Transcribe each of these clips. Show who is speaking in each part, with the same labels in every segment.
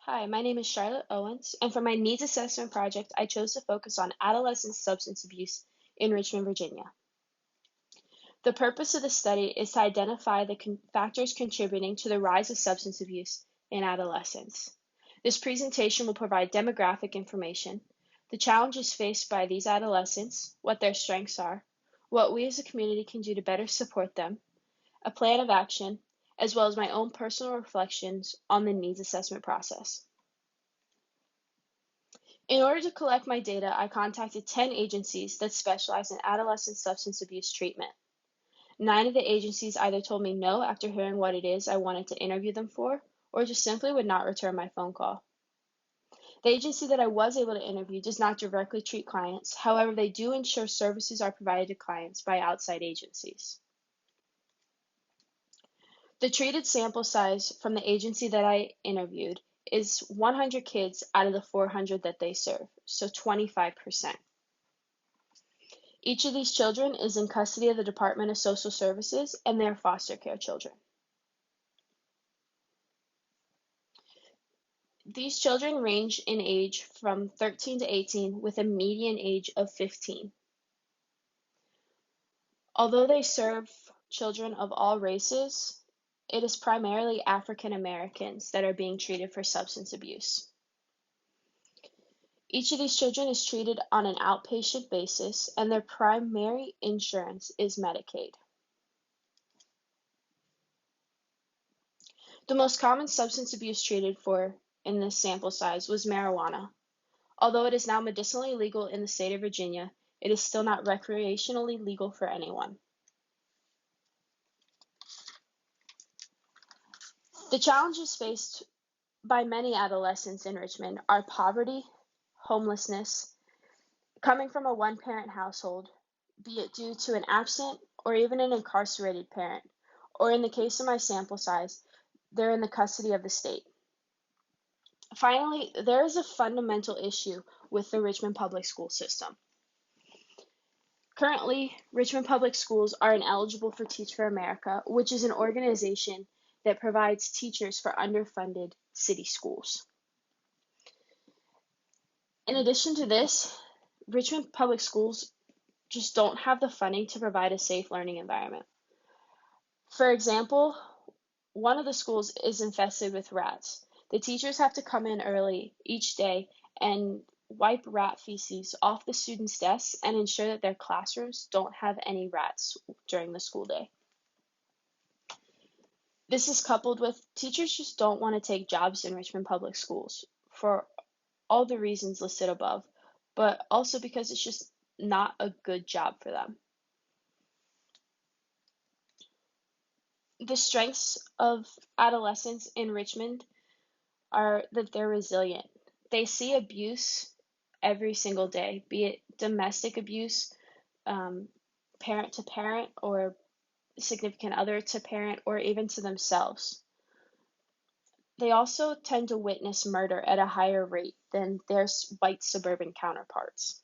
Speaker 1: Hi, my name is Charlotte Owens, and for my needs assessment project, I chose to focus on adolescent substance abuse in Richmond, Virginia. The purpose of the study is to identify the factors contributing to the rise of substance abuse in adolescents. This presentation will provide demographic information, the challenges faced by these adolescents, what their strengths are, what we as a community can do to better support them, a plan of action, as well as my own personal reflections on the needs assessment process. In order to collect my data, I contacted 10 agencies that specialize in adolescent substance abuse treatment. 9 of the agencies either told me no after hearing what it is I wanted to interview them for, or just simply would not return my phone call. The agency that I was able to interview does not directly treat clients, however, they do ensure services are provided to clients by outside agencies. The treated sample size from the agency that I interviewed is 100 kids out of the 400 that they serve, so 25%. Each of these children is in custody of the Department of Social Services, and they are foster care children. These children range in age from 13 to 18 with a median age of 15. Although they serve children of all races, it is primarily African Americans that are being treated for substance abuse. Each of these children is treated on an outpatient basis, and their primary insurance is Medicaid. The most common substance abuse treated for in this sample size was marijuana. Although it is now medicinally legal in the state of Virginia, it is still not recreationally legal for anyone. The challenges faced by many adolescents in Richmond are poverty, homelessness, coming from a one-parent household, be it due to an absent or even an incarcerated parent, or in the case of my sample size, they're in the custody of the state. Finally, there is a fundamental issue with the Richmond public school system. Currently, Richmond Public Schools are ineligible for Teach for America, which is an organization that provides teachers for underfunded city schools. In addition to this, Richmond Public Schools just don't have the funding to provide a safe learning environment. For example, one of the schools is infested with rats. The teachers have to come in early each day and wipe rat feces off the students' desks and ensure that their classrooms don't have any rats during the school day. This is coupled with teachers just don't want to take jobs in Richmond Public Schools for all the reasons listed above, but also because it's just not a good job for them. The strengths of adolescents in Richmond are that they're resilient. They see abuse every single day, be it domestic abuse, parent to parent, or significant other to parent, or even to themselves. They also tend to witness murder at a higher rate than their white suburban counterparts.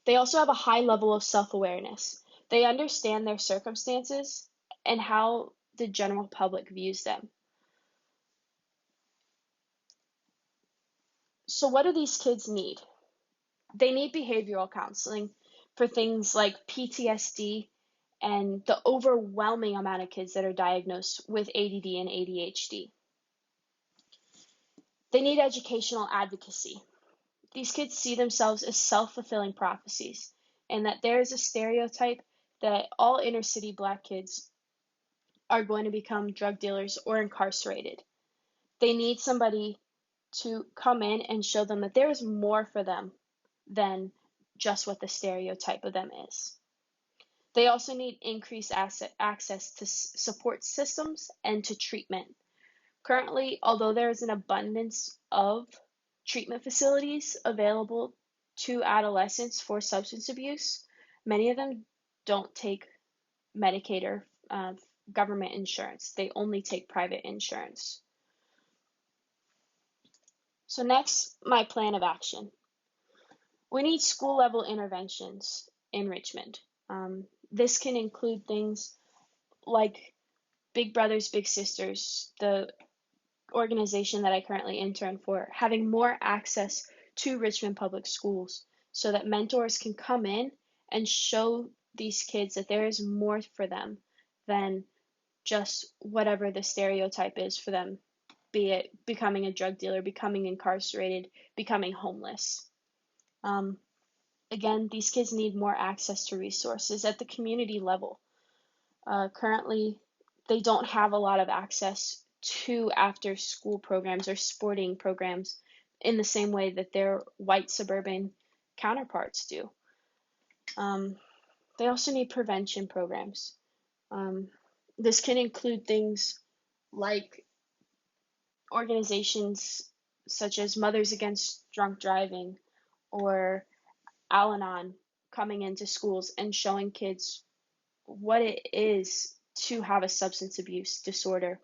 Speaker 1: They also have a high level of self-awareness. They understand their circumstances and how the general public views them. So what do these kids need? They need behavioral counseling for things like PTSD and the overwhelming amount of kids that are diagnosed with ADD and ADHD. They need educational advocacy. These kids see themselves as self-fulfilling prophecies, and that there is a stereotype that all inner city Black kids are going to become drug dealers or incarcerated. They need somebody to come in and show them that there is more for them than just what the stereotype of them is. They also need increased access to support systems and to treatment. Currently, although there is an abundance of treatment facilities available to adolescents for substance abuse, many of them don't take Medicaid or government insurance. They only take private insurance. So next, my plan of action. We need school level interventions in Richmond. This can include things like Big Brothers Big Sisters, the organization that I currently intern for, having more access to Richmond Public Schools so that mentors can come in and show these kids that there is more for them than just whatever the stereotype is for them, be it becoming a drug dealer, becoming incarcerated, becoming homeless. Um, Again, these kids need more access to resources at the community level. Currently, they don't have a lot of access to after school programs or sporting programs in the same way that their white suburban counterparts do. They also need prevention programs. Um, this can include things like organizations such as Mothers Against Drunk Driving or Al Anon coming into schools and showing kids what it is to have a substance abuse disorder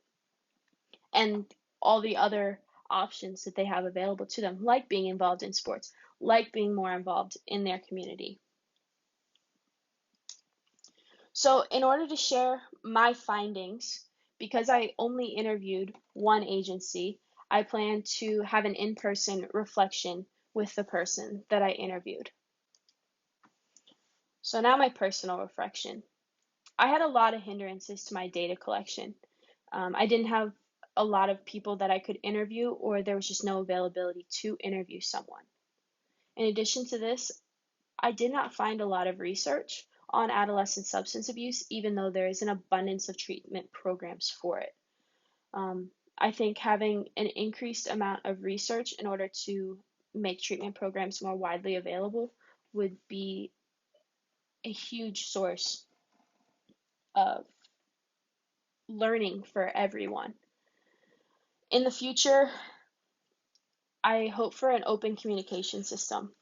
Speaker 1: and all the other options that they have available to them, like being involved in sports, like being more involved in their community. So, in order to share my findings, because I only interviewed one agency, I plan to have an in person reflection with the person that I interviewed. So, now my personal reflection. I had a lot of hindrances to my data collection. I didn't have a lot of people that I could interview, or there was just no availability to interview someone. In addition to this, I did not find a lot of research on adolescent substance abuse, even though there is an abundance of treatment programs for it. I think having an increased amount of research in order to make treatment programs more widely available would be a huge source of learning for everyone. In the future, I hope for an open communication system.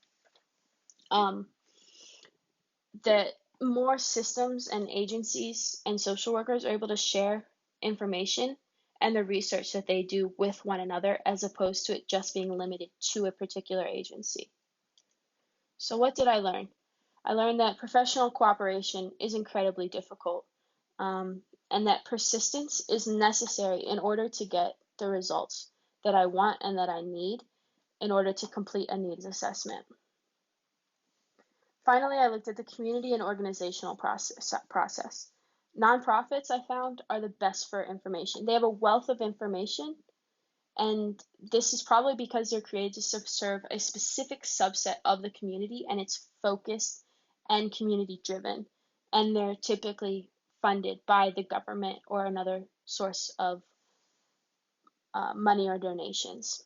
Speaker 1: That more systems and agencies and social workers are able to share information and the research that they do with one another as opposed to it just being limited to a particular agency. So what did I learn? I learned that professional cooperation is incredibly difficult, and that persistence is necessary in order to get the results that I want and that I need in order to complete a needs assessment. Finally, I looked at the community and organizational process. Nonprofits, I found, are the best for information. They have a wealth of information, and this is probably because they're created to serve a specific subset of the community, and it's focused and community driven, and they're typically funded by the government or another source of money or donations.